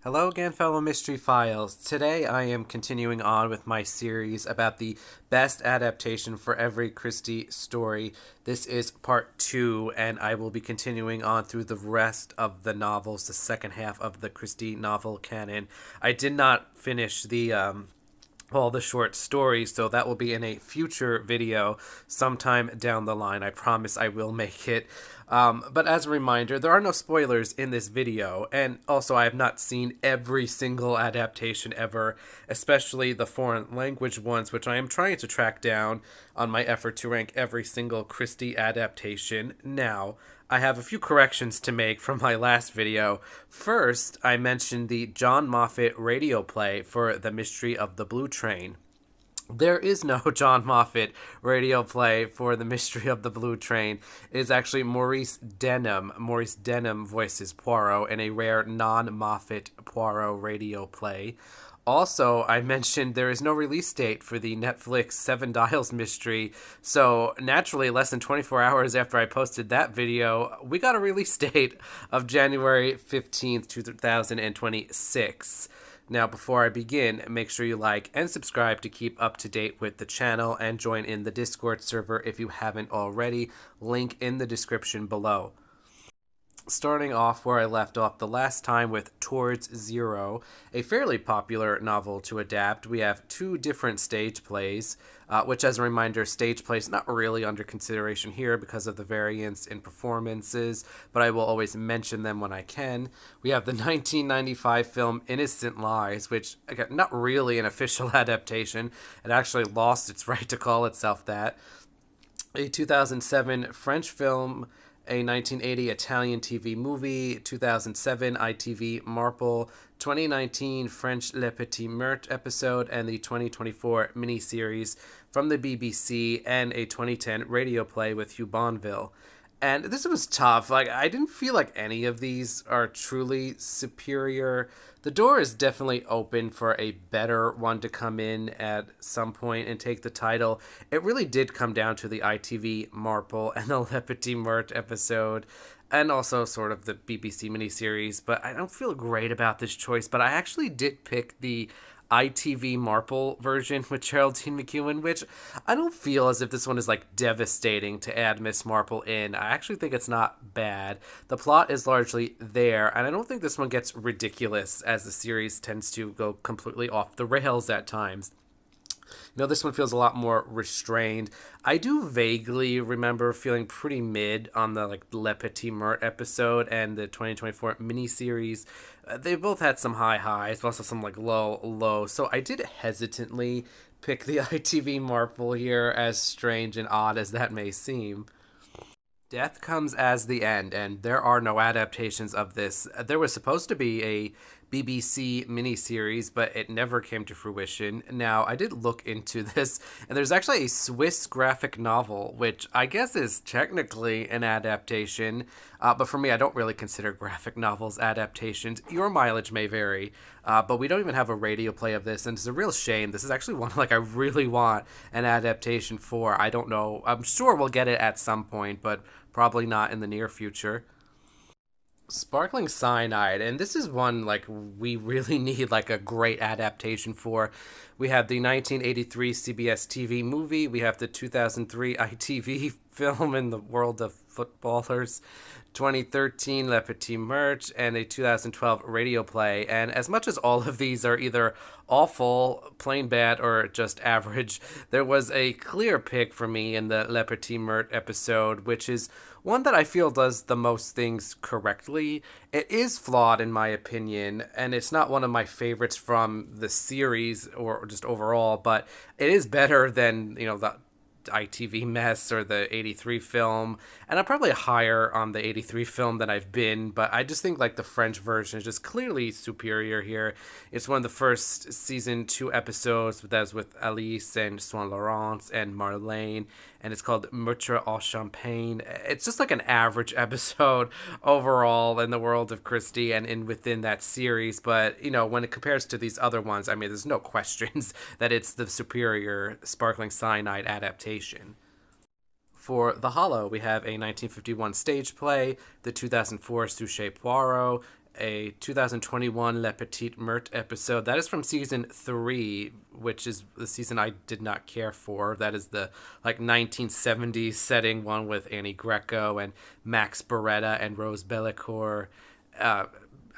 Hello again, fellow Mystery Files. Today I am continuing on with my series about the best adaptation for every Christie story. This is part two, and I will be continuing on through the rest of the novels, the second half of the Christie novel canon. I did not finish all the short stories, so that will be in a future video sometime down the line. I promise I will make it. But as a reminder, there are no spoilers in this video, and also I have not seen every single adaptation ever, especially the foreign language ones, which I am trying to track down on my effort to rank every single Christie adaptation. Now, I have a few corrections to make from my last video. First, I mentioned the John Moffat radio play for The Mystery of the Blue Train. There is no John Moffat radio play for The Mystery of the Blue Train. It is actually Maurice Denham. Maurice Denham voices Poirot in a rare non-Moffat Poirot radio play. Also, I mentioned there is no release date for the Netflix Seven Dials mystery, so naturally, less than 24 hours after I posted that video, we got a release date of January 15th, 2026. Now, before I begin, make sure you like and subscribe to keep up to date with the channel and join in the Discord server if you haven't already. Link in the description below. Starting off where I left off the last time with Towards Zero, a fairly popular novel to adapt. We have two different stage plays, which, as a reminder, stage plays not really under consideration here because of the variance in performances, but I will always mention them when I can. We have the 1995 film Innocent Lies, which, again, not really an official adaptation. It actually lost its right to call itself that. A 2007 French film, a 1980 Italian TV movie, 2007 ITV Marple, 2019 French Le Petit Meurtre episode, and the 2024 miniseries from the BBC, and a 2010 radio play with Hugh Bonneville. And this was tough. Like, I didn't feel like any of these are truly superior. The door is definitely open for a better one to come in at some point and take the title. It really did come down to the ITV Marple and the Le Petit Meurtre episode, and also sort of the BBC miniseries. But I don't feel great about this choice. But I actually did pick the ITV Marple version with Geraldine McEwen, which I don't feel as if this one is like devastating to add Miss Marple in. I actually think it's not bad. The plot is largely there, and I don't think this one gets ridiculous as the series tends to go completely off the rails at times. This one feels a lot more restrained. I do vaguely remember feeling pretty mid on the Le Petit Meurtre episode and the 2024 miniseries. They both had some high highs, but also some low lows. So I did hesitantly pick the ITV Marple here, as strange and odd as that may seem. Death comes as the end, and there are no adaptations of this. There was supposed to be a BBC miniseries, but it never came to fruition. Now, I did look into this, and there's actually a Swiss graphic novel, which I guess is technically an adaptation, but for me, I don't really consider graphic novels adaptations. Your mileage may vary, but we don't even have a radio play of this, and it's a real shame. This is actually one I really want an adaptation for. I don't know. I'm sure we'll get it at some point, but probably not in the near future. Sparkling Cyanide, and this is one we really need a great adaptation for. We have the 1983 CBS TV movie, we have the 2003 ITV film in the world of footballers, 2013 Le Petit Meurtre, and a 2012 radio play. And as much as all of these are either awful, plain bad, or just average, there was a clear pick for me in the Le Petit Meurtre episode, which is one that I feel does the most things correctly. It is flawed in my opinion, and it's not one of my favorites from the series or just overall, but it is better than, the ITV mess or the 83 film, and I'm probably higher on the 83 film than I've been, but I just think the French version is just clearly superior here. It's one of the first season 2 episodes that's with Alice and Swan Laurence and Marlene, and it's called Meurtre au Champagne. It's just an average episode overall in the world of Christie and within that series, but when it compares to these other ones, I mean, there's no questions that it's the superior Sparkling Cyanide adaptation. For The Hollow, we have a 1951 stage play, the 2004 Suchet Poirot, a 2021 Le Petit Meurtre episode. That is from season 3, which is the season I did not care for. That is the 1970s setting one with Annie Greco and Max Beretta and Rose Bellicourt. Uh,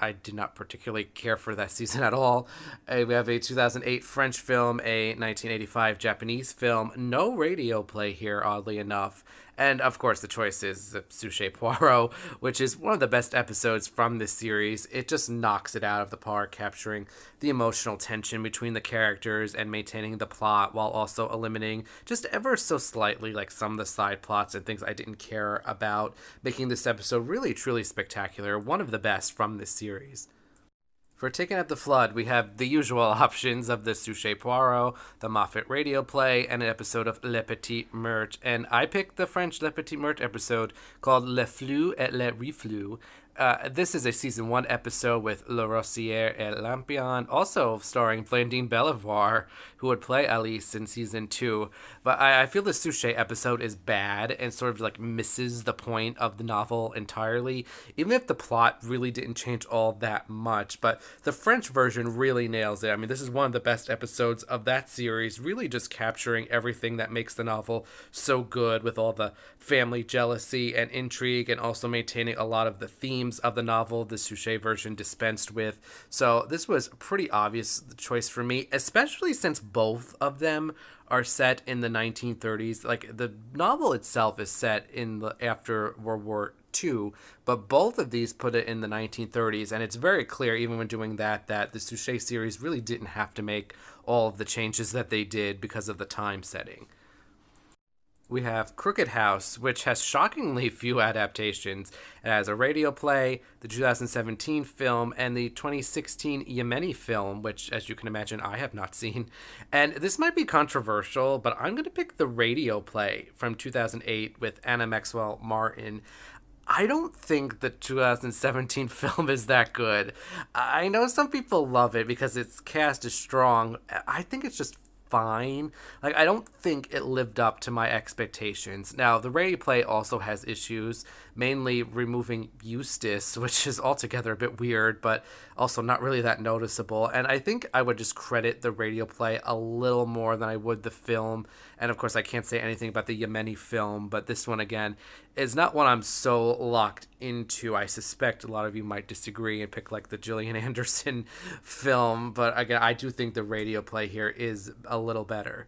I did not particularly care for that season at all. We have a 2008 French film, a 1985 Japanese film. No radio play here, oddly enough. And of course, the choice is Suchet Poirot, which is one of the best episodes from this series. It just knocks it out of the park, capturing the emotional tension between the characters and maintaining the plot while also eliminating just ever so slightly some of the side plots and things I didn't care about, making this episode really truly spectacular, one of the best from this series. For Taken at the Flood, we have the usual options of the Suchet Poirot, the Moffat radio play, and an episode of Le Petit Meurtre. And I picked the French Le Petit Meurtre episode called Le Flux et le Reflux. This is a season 1 episode with Le Rossier et Lampion, also starring Blandine Bellevoir, who would play Alice in season 2. But I feel the Suchet episode is bad and sort of misses the point of the novel entirely, even if the plot really didn't change all that much. But the French version really nails it. I mean, this is one of the best episodes of that series, really just capturing everything that makes the novel so good, with all the family jealousy and intrigue, and also maintaining a lot of the themes of the novel the Suchet version dispensed with. So this was a pretty obvious choice for me, especially since both of them are set in the 1930s. The novel itself is set in after World War II, but both of these put it in the 1930s, and it's very clear, even when doing that the Suchet series really didn't have to make all of the changes that they did because of the time setting. We have Crooked House, which has shockingly few adaptations. It has a radio play, the 2017 film, and the 2016 Yemeni film, which, as you can imagine, I have not seen. And this might be controversial, but I'm going to pick the radio play from 2008 with Anna Maxwell Martin. I don't think the 2017 film is that good. I know some people love it because its cast is strong. I think it's just fine. I don't think it lived up to my expectations. Now, the radio play also has issues, mainly removing Eustace, which is altogether a bit weird, but also not really that noticeable. And I think I would just credit the radio play a little more than I would the film. And of course, I can't say anything about the Yemeni film, but this one, again, is not one I'm so locked into. I suspect a lot of you might disagree and pick the Gillian Anderson film, but again, I do think the radio play here is a little better.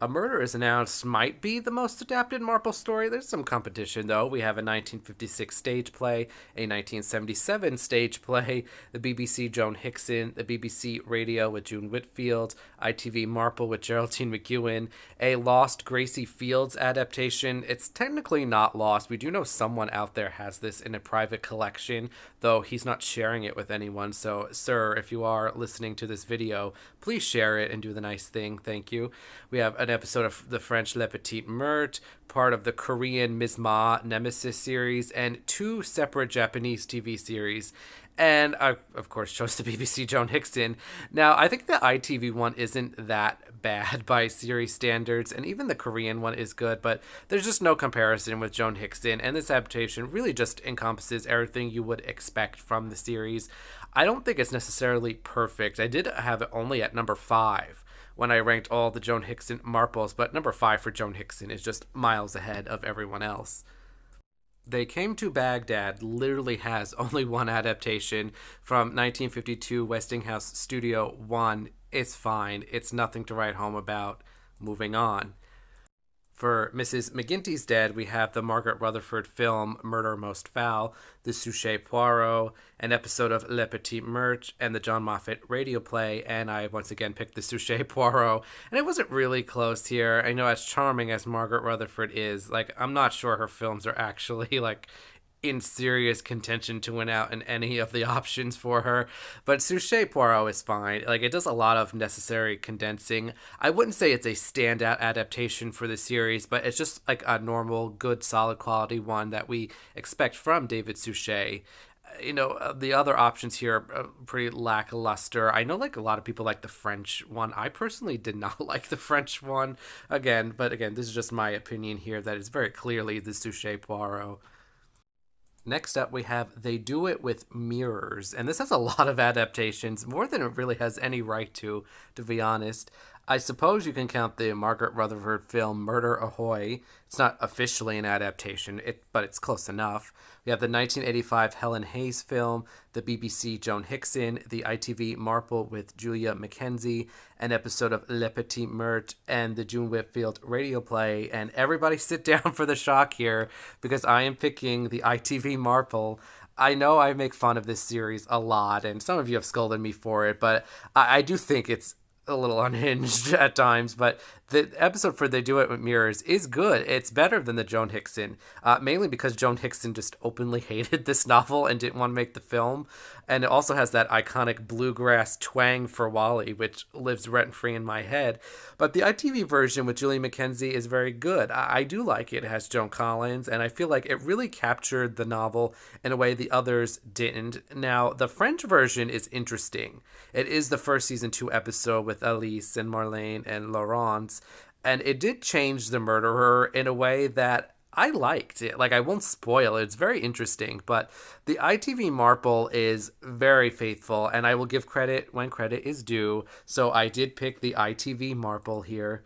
A Murder is Announced might be the most adapted Marple story. There's some competition, though. We have a 1956 stage play, a 1977 stage play, the BBC Joan Hickson, the BBC Radio with June Whitfield, ITV Marple with Geraldine McEwen, a Lost Gracie Fields adaptation. It's technically not lost. We do know someone out there has this in a private collection, though he's not sharing it with anyone. So, sir, if you are listening to this video, please share it and do the nice thing. Thank you. We have an episode of the French Le Petit Meurtre, part of the Korean Ms. Ma Nemesis series, and 2 separate Japanese TV series. And I, of course, chose the BBC Joan Hickson. Now, I think the ITV one isn't that bad by series standards, and even the Korean one is good, but there's just no comparison with Joan Hickson, and this adaptation really just encompasses everything you would expect from the series. I don't think it's necessarily perfect. I did have it only at number 5 when I ranked all the Joan Hickson Marples, but number 5 for Joan Hickson is just miles ahead of everyone else. They Came to Baghdad literally has only one adaptation from 1952 Westinghouse Studio 1. It's fine. It's nothing to write home about. Moving on. For Mrs. McGinty's Dead, we have the Margaret Rutherford film Murder Most Foul, the Suchet Poirot, an episode of Le Petit Meurtre, and the John Moffat radio play, and I once again picked the Suchet Poirot. And it wasn't really close here. I know, as charming as Margaret Rutherford is, I'm not sure her films are actually, in serious contention to win out in any of the options for her. But Suchet Poirot is fine. It does a lot of necessary condensing. I wouldn't say it's a standout adaptation for the series, but it's just a normal, good, solid quality one that we expect from David Suchet. The other options here are pretty lackluster. I know a lot of people like the French one. I personally did not like the French one. But again, this is just my opinion here that is very clearly the Suchet Poirot. Next up, we have They Do It with Mirrors. And this has a lot of adaptations, more than it really has any right to be honest. I suppose you can count the Margaret Rutherford film Murder Ahoy. It's not officially an adaptation, but it's close enough. We have the 1985 Helen Hayes film, the BBC Joan Hickson, the ITV Marple with Julia Mackenzie, an episode of Le Petit Meurtre, and the June Whitfield radio play. And everybody sit down for the shock here because I am picking the ITV Marple. I know I make fun of this series a lot, and some of you have scolded me for it, but I do think it's a little unhinged at times, but the episode for They Do It with Mirrors is good. It's better than the Joan Hickson, mainly because Joan Hickson just openly hated this novel and didn't want to make the film. And it also has that iconic bluegrass twang for Wally, which lives rent-free in my head. But the ITV version with Julie Mackenzie is very good. I do like it. It has Joan Collins, and I feel like it really captured the novel in a way the others didn't. Now, the French version is interesting. It is the first season 2 episode with Elise and Marlene and Laurence, and it did change the murderer in a way that I liked it. Like, I won't spoil it. It's very interesting, but the ITV Marple is very faithful, and I will give credit when credit is due. So I did pick the ITV Marple here.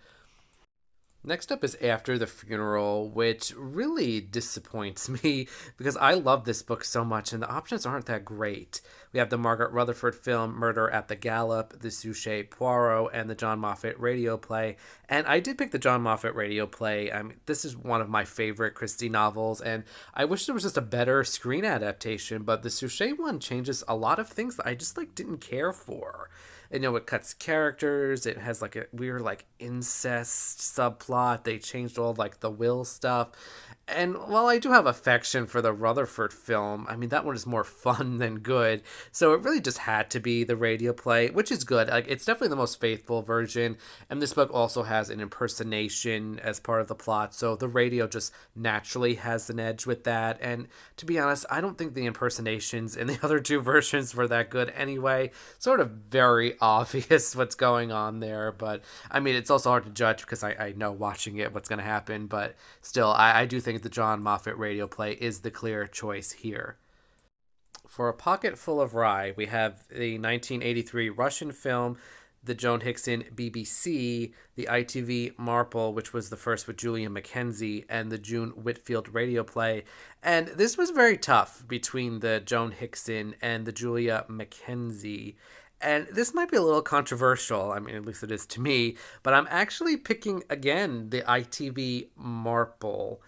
Next up is After the Funeral, which really disappoints me because I love this book so much and the options aren't that great. We have the Margaret Rutherford film Murder at the Gallup, the Suchet Poirot, and the John Moffat radio play. And I did pick the John Moffat radio play. I mean, this is one of my favorite Christie novels, and I wish there was just a better screen adaptation, but the Suchet one changes a lot of things that I just didn't care for. And, it cuts characters. It has a weird incest subplot. They changed all the will stuff. And while I do have affection for the Rutherford film, I mean that one is more fun than good. So it really just had to be the radio play, which is good. It's definitely the most faithful version. And this book also has an impersonation as part of the plot. So the radio just naturally has an edge with that. And to be honest, I don't think the impersonations in the other two versions were that good anyway. Sort of very obvious what's going on there, but I mean it's also hard to judge because I know watching it what's going to happen, but still I do think the John Moffat radio play is the clear choice here. For A Pocket Full of Rye, we have the 1983 Russian film, the Joan Hickson BBC, the ITV Marple, which was the first with Julia Mackenzie, and the June Whitfield radio play. And this was very tough between the Joan Hickson and the Julia Mackenzie. And this might be a little controversial, I mean, at least it is to me, but I'm actually picking, again, the ITV Marple.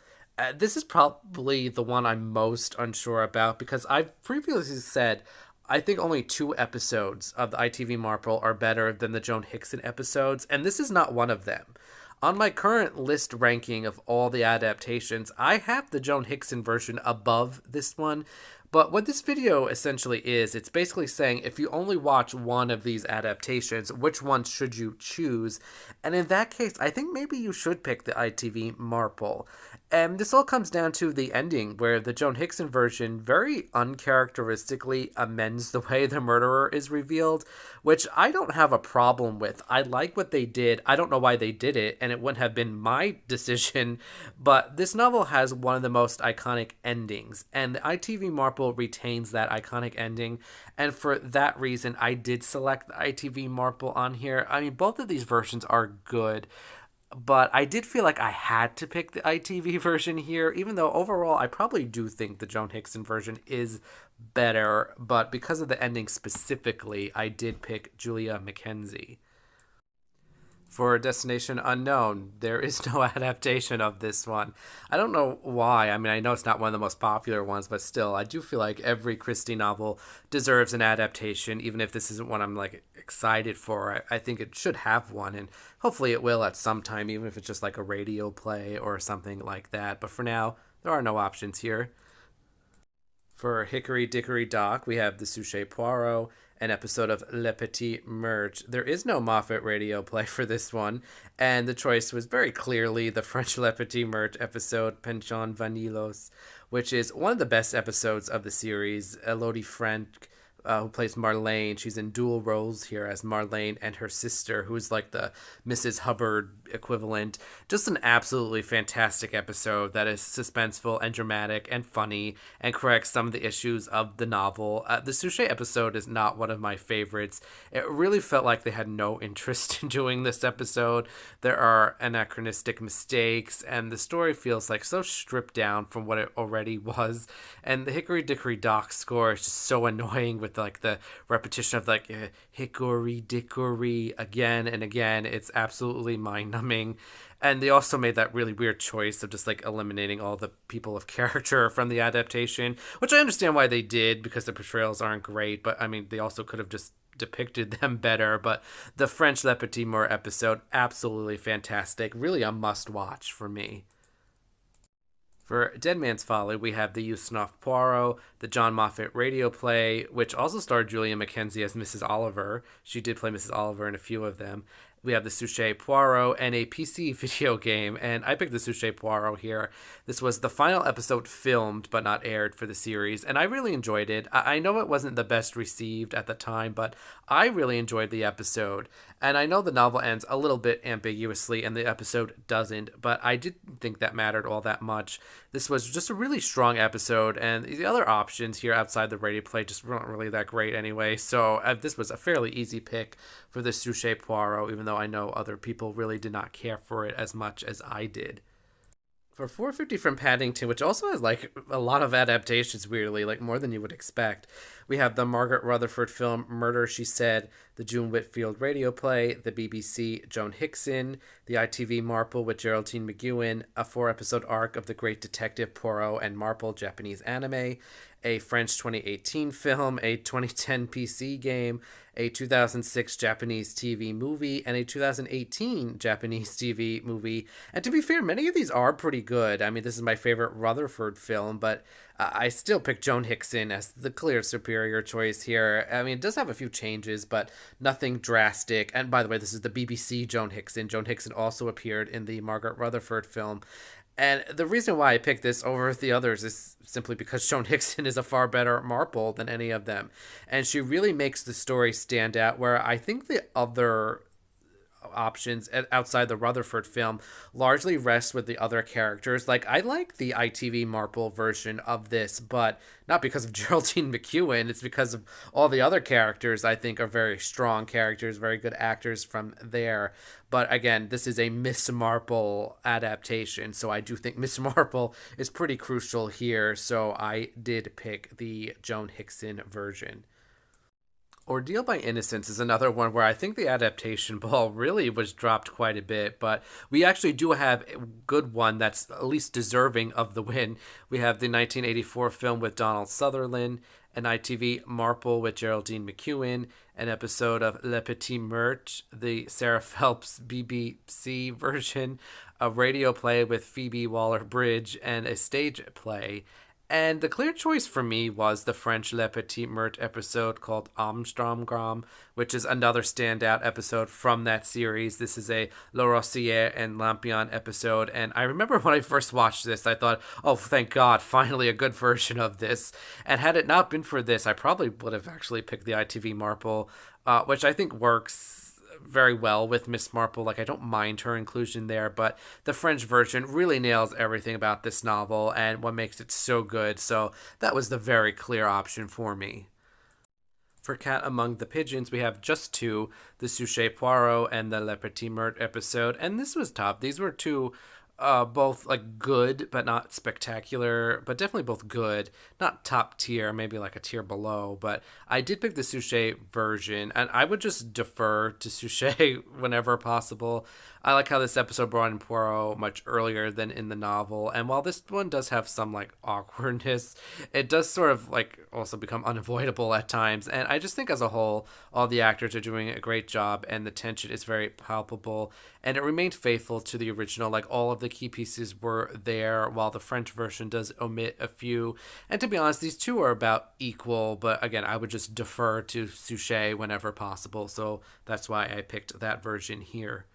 This is probably the one I'm most unsure about because I've previously said I think only 2 episodes of the ITV Marple are better than the Joan Hickson episodes, and this is not one of them. On my current list ranking of all the adaptations, I have the Joan Hickson version above this one. But what this video essentially is, it's basically saying if you only watch one of these adaptations, which one should you choose? And in that case, I think maybe you should pick the ITV Marple. And this all comes down to the ending, where the Joan Hickson version very uncharacteristically amends the way the murderer is revealed, which I don't have a problem with. I like what they did. I don't know why they did it, and it wouldn't have been my decision, but this novel has one of the most iconic endings, and the ITV Marple retains that iconic ending, and for that reason, I did select the ITV Marple on here. I mean, both of these versions are good, but I did feel like I had to pick the ITV version here, even though overall I probably do think the Joan Hickson version is better, but because of the ending specifically, I did pick Julia Mackenzie. For Destination Unknown, there is no adaptation of this one. I don't know why. I mean, I know it's not one of the most popular ones, but still, I do feel like every Christie novel deserves an adaptation, even if this isn't one I'm excited for. I think it should have one, and hopefully it will at some time, even if it's just a radio play or something like that. But for now, there are no options here. For Hickory Dickory Dock, we have the Suchet Poirot, an episode of Le Petit Meurtre. There is no Moffat radio play for this one, and the choice was very clearly the French Le Petit Meurtre episode Pension Vanilos, which is one of the best episodes of the series. Elodie Frank who plays Marlene. She's in dual roles here as Marlene and her sister, who's like the Mrs. Hubbard equivalent. Just an absolutely fantastic episode that is suspenseful and dramatic and funny and corrects some of the issues of the novel. The Suchet episode is not one of my favorites. It really felt like they had no interest in doing this episode. There are anachronistic mistakes, and the story feels like so stripped down from what it already was. And the Hickory Dickory Dock score is just so annoying with like the repetition of like Hickory Dickory again and again. It's absolutely mind numbing. And they also made that really weird choice of just like eliminating all the people of character from the adaptation, which I understand why they did because the portrayals aren't great. But I mean, they also could have just depicted them better. But the French Le Petit Mort episode, absolutely fantastic. Really a must watch for me. For Dead Man's Folly, we have the Ustinov Poirot, the John Moffat radio play, which also starred Julia McKenzie as Mrs. Oliver. She did play Mrs. Oliver in a few of them. We have the Suchet Poirot and a PC video game, and I picked the Suchet Poirot here. This was the final episode filmed but not aired for the series, and I really enjoyed it. I know it wasn't the best received at the time, but I really enjoyed the episode. And I know the novel ends a little bit ambiguously and the episode doesn't, but I didn't think that mattered all that much. This was just a really strong episode, and the other options here outside the radio play just weren't really that great anyway. So this was a fairly easy pick for the Suchet Poirot, even though I know other people really did not care for it as much as I did. For 450 from Paddington, which also has like a lot of adaptations, weirdly, like more than you would expect, we have the Margaret Rutherford film Murder, She Said, the June Whitfield radio play, the BBC Joan Hickson, the ITV Marple with Geraldine McEwen, a 4-episode arc of the Great Detective Poirot and Marple Japanese anime, a French 2018 film, a 2010 PC game, a 2006 Japanese TV movie, and a 2018 Japanese TV movie. And to be fair, many of these are pretty good. I mean, this is my favorite Rutherford film, but I still pick Joan Hickson as the clear superior choice here. I mean, it does have a few changes, but nothing drastic. And by the way, this is the BBC Joan Hickson. Joan Hickson also appeared in the Margaret Rutherford film. And the reason why I picked this over the others is simply because Joan Hickson is a far better Marple than any of them. And she really makes the story stand out, where I think the other options outside the Rutherford film largely rest with the other characters. Like, I like the ITV Marple version of this, but not because of Geraldine McEwen. It's because of all the other characters I think are very strong characters, very good actors from there. But again, this is a Miss Marple adaptation, so I do think Miss Marple is pretty crucial here. So I did pick the Joan Hickson version. Ordeal by Innocence is another one where I think the adaptation ball really was dropped quite a bit, but we actually do have a good one that's at least deserving of the win. We have the 1984 film with Donald Sutherland, an ITV Marple with Geraldine McEwen, an episode of Le Petit Meurtre, the Sarah Phelps BBC version, a radio play with Phoebe Waller-Bridge, and a stage play. And the clear choice for me was the French Le Petit Meurtre episode called Amstramgram, which is another standout episode from that series. This is a Le Rossier and Lampion episode. And I remember when I first watched this, I thought, oh, thank God, finally a good version of this. And had it not been for this, I probably would have actually picked the ITV Marple, which I think works very well with Miss Marple. Like, I don't mind her inclusion there, but the French version really nails everything about this novel and what makes it so good. So that was the very clear option for me. For Cat Among the Pigeons, we have just two, the Suchet Poirot and the Le Petit Meurtre episode, and this was tough. These were two both like good but not spectacular, but definitely both good, not top tier, maybe like a tier below. But I did pick the Suchet version, and I would just defer to Suchet whenever possible. I like how this episode brought in Poirot much earlier than in the novel, and while this one does have some like awkwardness, it does sort of like also become unavoidable at times. And I just think as a whole, all the actors are doing a great job, and the tension is very palpable, and it remained faithful to the original. Like, all of the key pieces were there, while the French version does omit a few. And to be honest, these two are about equal, but again, I would just defer to Suchet whenever possible, so that's why I picked that version here.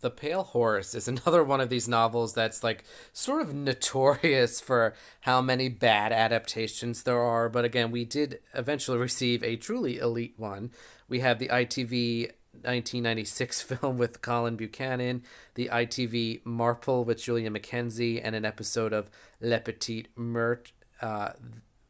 The Pale Horse is another one of these novels that's like sort of notorious for how many bad adaptations there are. But again, we did eventually receive a truly elite one. We have the ITV 1996 film with Colin Buchanan, the ITV Marple with Julia McKenzie, and an episode of Le Petit Meurtre.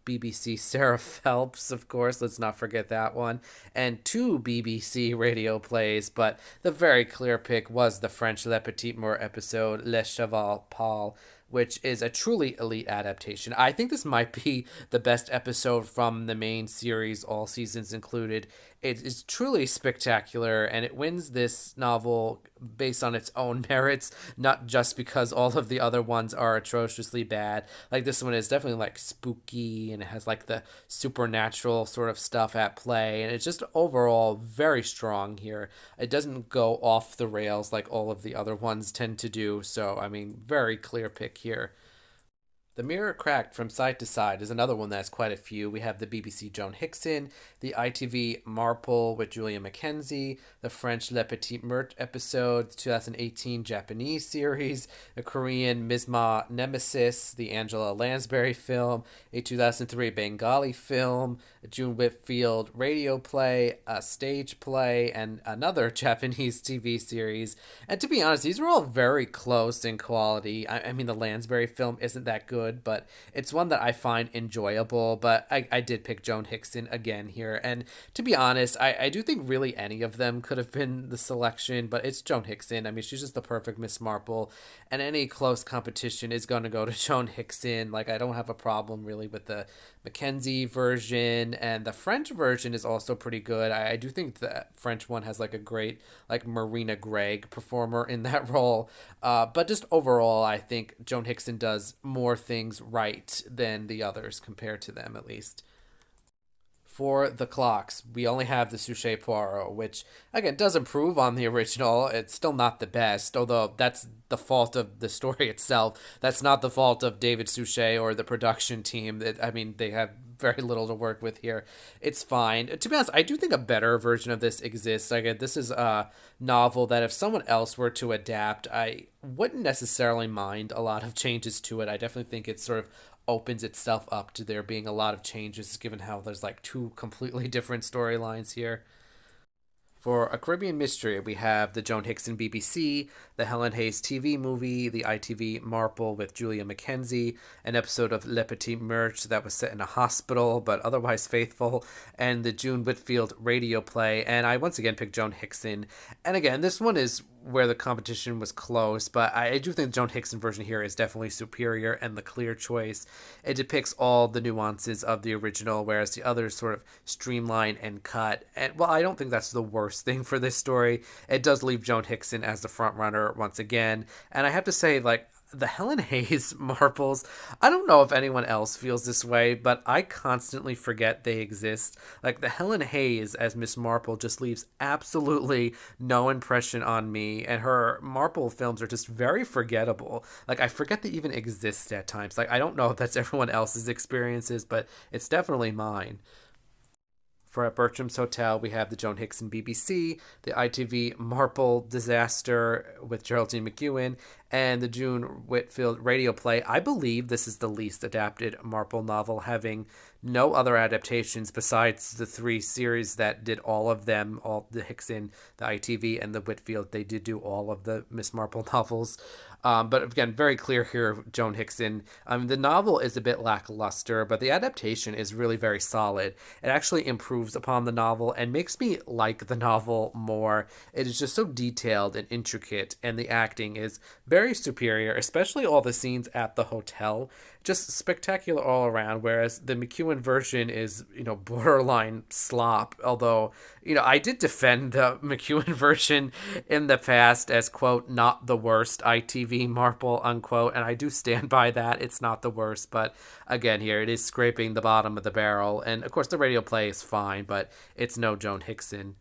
BBC Sarah Phelps, of course, let's not forget that one, and two BBC radio plays, but the very clear pick was the French Le Petit Mort episode, Le Cheval Paul, which is a truly elite adaptation. I think this might be the best episode from the main series, all seasons included. It is truly spectacular, and it wins this novel based on its own merits, not just because all of the other ones are atrociously bad. Like this one is definitely like spooky, and it has like the supernatural sort of stuff at play, and it's just overall very strong here. It doesn't go off the rails like all of the other ones tend to do, so I mean, very clear pick here. The Mirror Cracked from Side to Side is another one that's quite a few. We have the BBC Joan Hickson, the ITV Marple with Julia McKenzie, the French Le Petit Meurtre episode, 2018 Japanese series, the Korean Misma Nemesis, the Angela Lansbury film, a 2003 Bengali film, a June Whitfield radio play, a stage play, and another Japanese TV series. And to be honest, these are all very close in quality. I mean, the Lansbury film isn't that good, but it's one that I find enjoyable. But I did pick Joan Hickson again here. And to be honest, I do think really any of them could have been the selection, but it's Joan Hickson. I mean, she's just the perfect Miss Marple. And any close competition is going to go to Joan Hickson. Like, I don't have a problem really with the Mackenzie version, and the French version is also pretty good. I do think the French one has like a great like Marina Gregg performer in that role. But just overall, I think Joan Hickson does more things right than the others compared to them, at least. For the clocks, we only have the Suchet Poirot, which again does improve on the original. It's still not the best, although that's the fault of the story itself. That's not the fault of David Suchet or the production team. I mean, they have very little to work with here. It's fine. To be honest, I do think a better version of this exists. Like, this is a novel that if someone else were to adapt, I wouldn't necessarily mind a lot of changes to it. I definitely think it's sort of opens itself up to there being a lot of changes given how there's like two completely different storylines here. For A Caribbean Mystery, we have the Joan Hickson BBC, the Helen Hayes TV movie, the ITV Marple with Julia McKenzie, an episode of Le Petit Meurtre that was set in a hospital but otherwise faithful, and the June Whitfield radio play. And I once again picked Joan Hickson. And again, this one is where the competition was close, but I do think the Joan Hickson version here is definitely superior and the clear choice. It depicts all the nuances of the original, whereas the others sort of streamline and cut. And well, I don't think that's the worst thing for this story. It does leave Joan Hickson as the front runner once again, and I have to say, like, the Helen Hayes marbles, I don't know if anyone else feels this way, but I constantly forget they exist. Like, the Helen Hayes as Miss Marple just leaves absolutely no impression on me, and her Marple films are just very forgettable. Like, I forget they even exist at times. Like, I don't know if that's everyone else's experiences, but it's definitely mine. For At Bertram's Hotel, we have the Joan Hickson BBC, the ITV Marple Disaster with Geraldine McEwen, and the June Whitfield radio play. I believe this is the least adapted Marple novel, having no other adaptations besides the three series that did all of them, all the Hickson, the ITV, and the Whitfield. They did do all of the Miss Marple novels. But again, very clear here, Joan Hickson. The novel is a bit lackluster, but the adaptation is really very solid. It actually improves upon the novel and makes me like the novel more. It is just so detailed and intricate, and the acting is very superior, especially all the scenes at the hotel. Just spectacular all around, whereas the McEwen version is, borderline slop. Although, I did defend the McEwen version in the past as, quote, not the worst ITV Marple, unquote, and I do stand by that. It's not the worst, but again, here it is scraping the bottom of the barrel. And of course, the radio play is fine, but it's no Joan Hickson.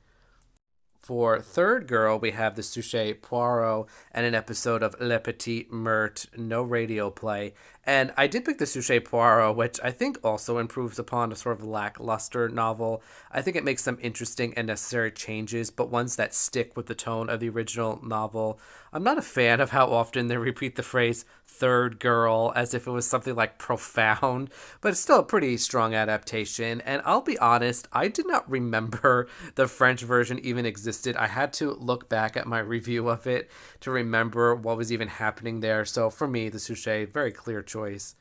For Third Girl, we have the Suchet Poirot and an episode of Le Petit Meurtre, no radio play. And I did pick the Suchet Poirot, which I think also improves upon a sort of lackluster novel. I think it makes some interesting and necessary changes, but ones that stick with the tone of the original novel. I'm not a fan of how often they repeat the phrase third girl as if it was something like profound, but it's still a pretty strong adaptation. And I'll be honest, I did not remember the French version even existed. I had to look back at my review of it to remember what was even happening there. So for me, the Suchet, very clear choice.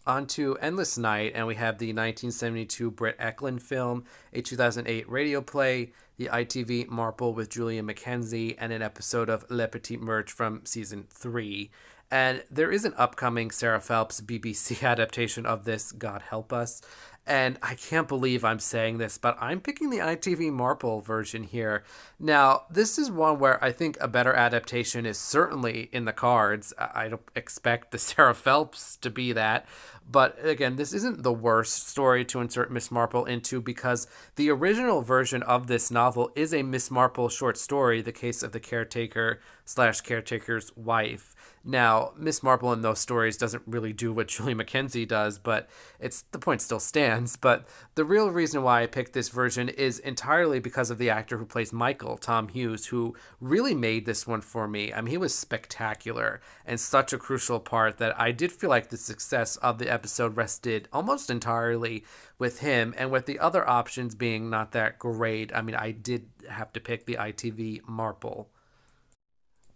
On to Endless Night, and we have the 1972 Britt Eklund film, a 2008 radio play, the ITV Marple with Julia Mackenzie, and an episode of Le Petit Meurtre from season 3. And there is an upcoming Sarah Phelps BBC adaptation of this, God help us. And I can't believe I'm saying this, but I'm picking the ITV Marple version here. Now, this is one where I think a better adaptation is certainly in the cards. I don't expect the Sarah Phelps to be that. But again, this isn't the worst story to insert Miss Marple into because the original version of this novel is a Miss Marple short story, The Case of the Caretaker / Caretaker's Wife. Now, Miss Marple in those stories doesn't really do what Julie Mackenzie does, but the point still stands. But the real reason why I picked this version is entirely because of the actor who plays Michael, Tom Hughes, who really made this one for me. I mean, he was spectacular and such a crucial part that I did feel like the success of the episode rested almost entirely with him, and with the other options being not that great. I mean, I did have to pick the ITV Marple.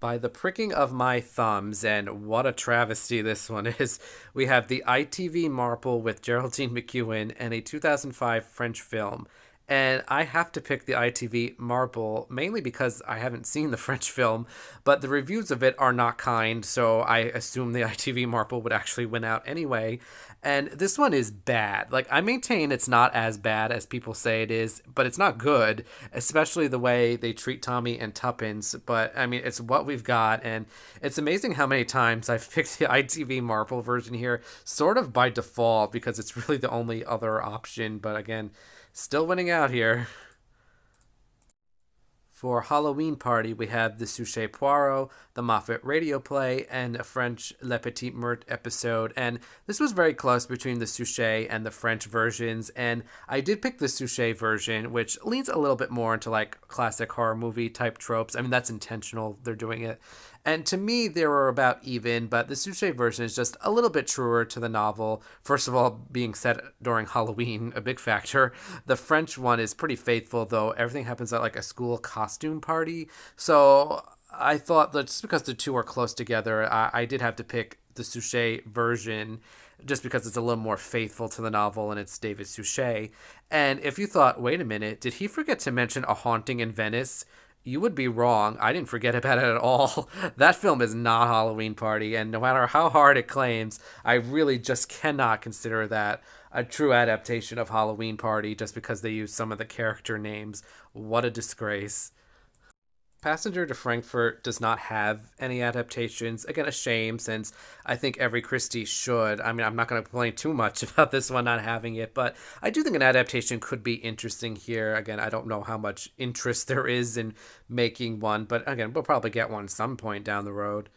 By the pricking of my thumbs, and what a travesty this one is, we have the ITV Marple with Geraldine McEwen and a 2005 French film. And I have to pick the ITV Marple mainly because I haven't seen the French film, but the reviews of it are not kind, so I assume the ITV Marple would actually win out anyway. And this one is bad. Like, I maintain it's not as bad as people say it is, but it's not good, especially the way they treat Tommy and Tuppence. But, I mean, it's what we've got, and it's amazing how many times I've picked the ITV Marple version here, sort of by default, because it's really the only other option. But again, still winning out here. For Halloween Party, we have the Suchet Poirot, the Moffat radio play, and a French Le Petit Meurtre episode. And this was very close between the Suchet and the French versions. And I did pick the Suchet version, which leans a little bit more into like classic horror movie type tropes. I mean, that's intentional. They're doing it. And to me, they were about even, but the Suchet version is just a little bit truer to the novel. First of all, being set during Halloween, a big factor. The French one is pretty faithful, though everything happens at like a school costume party. So I thought that just because the two are close together, I did have to pick the Suchet version just because it's a little more faithful to the novel and it's David Suchet. And if you thought, wait a minute, did he forget to mention A Haunting in Venice? You would be wrong. I didn't forget about it at all. That film is not Halloween Party, and no matter how hard it claims, I really just cannot consider that a true adaptation of Halloween Party just because they use some of the character names. What a disgrace. Passenger to Frankfurt does not have any adaptations. Again, a shame since I think every Christie should. I mean, I'm not going to complain too much about this one not having it, but I do think an adaptation could be interesting here. Again, I don't know how much interest there is in making one, but again, we'll probably get one some point down the road.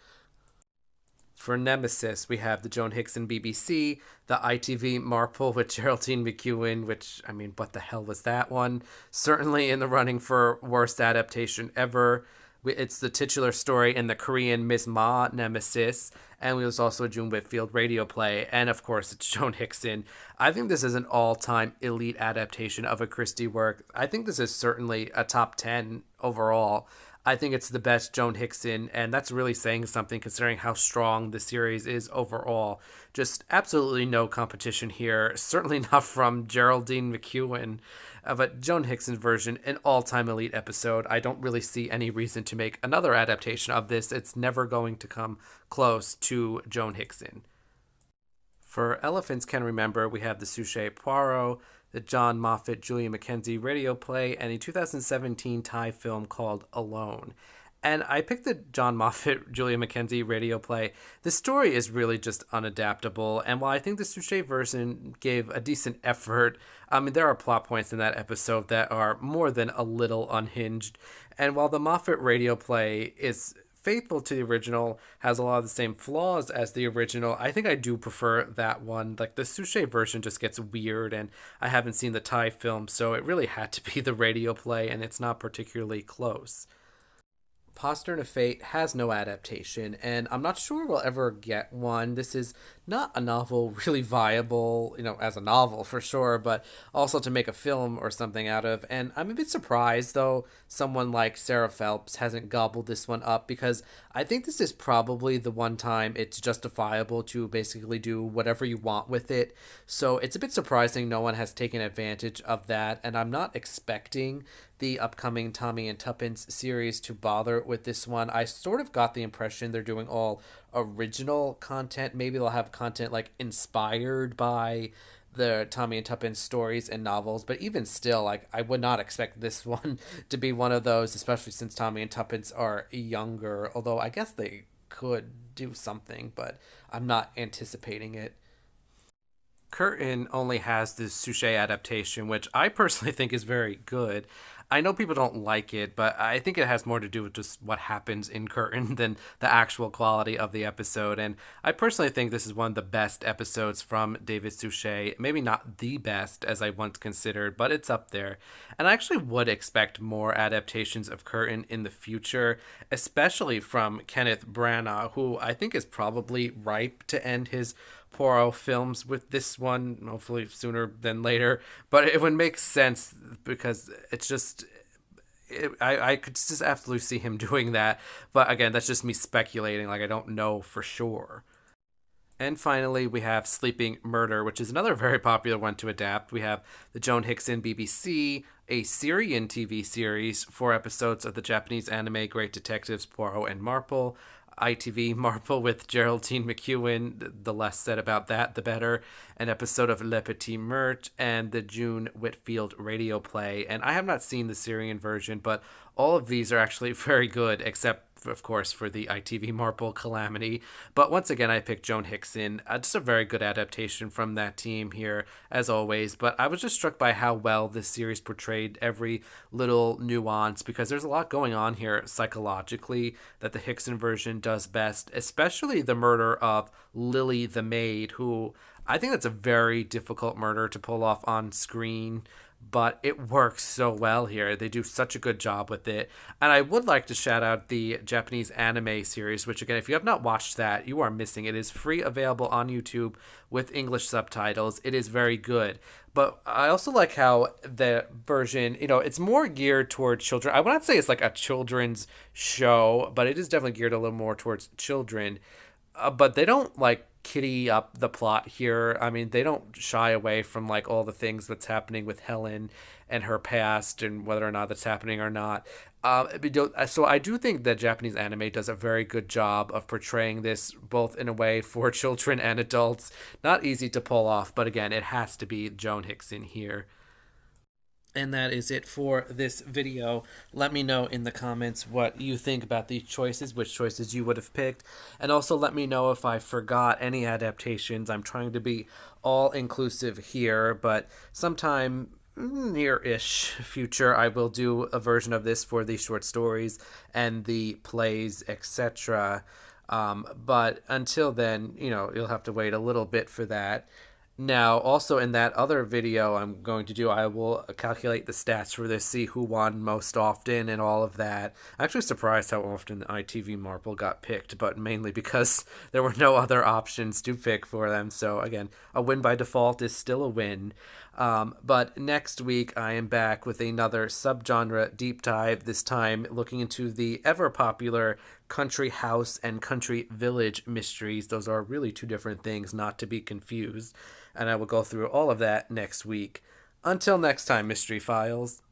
For Nemesis, we have the Joan Hickson BBC, the ITV Marple with Geraldine McEwen, which, I mean, what the hell was that one? Certainly in the running for worst adaptation ever. It's the titular story in the Korean Ms. Ma Nemesis, and it was also a June Whitfield radio play, and of course it's Joan Hickson. I think this is an all-time elite adaptation of a Christie work. I think this is certainly a top 10 overall. I think it's the best Joan Hickson, and that's really saying something considering how strong the series is overall. Just absolutely no competition here, certainly not from Geraldine McEwen. But Joan Hickson's version, an all-time elite episode. I don't really see any reason to make another adaptation of this. It's never going to come close to Joan Hickson. For Elephants Can Remember, we have the Suchet Poirot, the John Moffat Julia Mackenzie radio play, and a 2017 Thai film called Alone. And I picked the John Moffat, Julia Mackenzie radio play. The story is really just unadaptable. And while I think the Suchet version gave a decent effort, I mean, there are plot points in that episode that are more than a little unhinged. And while the Moffat radio play is faithful to the original, has a lot of the same flaws as the original, I think I do prefer that one. Like the Suchet version just gets weird, and I haven't seen the Thai film, so it really had to be the radio play, and it's not particularly close. Postern of Fate has no adaptation, and I'm not sure we'll ever get one. This is not a novel really viable, as a novel for sure, but also to make a film or something out of. And I'm a bit surprised, though, someone like Sarah Phelps hasn't gobbled this one up, because I think this is probably the one time it's justifiable to basically do whatever you want with it. So it's a bit surprising no one has taken advantage of that, and I'm not expecting the upcoming Tommy and Tuppence series to bother with this one. I sort of got the impression they're doing all original content. Maybe they'll have content like inspired by the Tommy and Tuppence stories and novels, but even still, like, I would not expect this one to be one of those, especially since Tommy and Tuppence are younger. Although I guess they could do something, but I'm not anticipating it. Curtain only has this Suchet adaptation, which I personally think is very good. I know people don't like it, but I think it has more to do with just what happens in Curtain than the actual quality of the episode. And I personally think this is one of the best episodes from David Suchet. Maybe not the best, as I once considered, but it's up there. And I actually would expect more adaptations of Curtain in the future, especially from Kenneth Branagh, who I think is probably ripe to end his Poirot films with this one, hopefully sooner than later. But it would make sense because it's just. I could just absolutely see him doing that. But again, that's just me speculating. Like, I don't know for sure. And finally, we have Sleeping Murder, which is another very popular one to adapt. We have the Joan Hickson BBC, a Syrian TV series, 4 episodes of the Japanese anime Great Detectives Poirot and Marple, ITV Marple with Geraldine McEwen. The less said about that, the better. An episode of Le Petit Meurtre and the June Whitfield radio play. And I have not seen the Syrian version, but all of these are actually very good, except of course, for the ITV Marple calamity. But once again, I picked Joan Hickson. Just a very good adaptation from that team here, as always. But I was just struck by how well this series portrayed every little nuance, because there's a lot going on here psychologically that the Hickson version does best, especially the murder of Lily the maid, who I think that's a very difficult murder to pull off on screen, but it works so well here. They do such a good job with it. And I would like to shout out the Japanese anime series, which, again, if you have not watched that, you are missing. It is free, available on YouTube with English subtitles. It is very good. But I also like how the version, it's more geared towards children. I would not say it's like a children's show, but it is definitely geared a little more towards children. But they don't like kitty up the plot here. I mean, they don't shy away from like all the things that's happening with Helen and her past and whether or not that's happening or not. So I do think that Japanese anime does a very good job of portraying this both in a way for children and adults. Not easy to pull off, but again, it has to be Joan Hickson here. And that is it for this video. Let me know in the comments what you think about these choices, which choices you would have picked. And also let me know if I forgot any adaptations. I'm trying to be all-inclusive here, but sometime near-ish future, I will do a version of this for the short stories and the plays, etc. But until then, you'll have to wait a little bit for that. Now, also in that other video I'm going to do, I will calculate the stats for this, see who won most often and all of that. I'm actually surprised how often the ITV Marple got picked, but mainly because there were no other options to pick for them. So again, a win by default is still a win. But next week I am back with another subgenre deep dive, this time looking into the ever popular country house and country village mysteries. Those are really two different things, not to be confused. And I will go through all of that next week. Until next time, Mystery Files.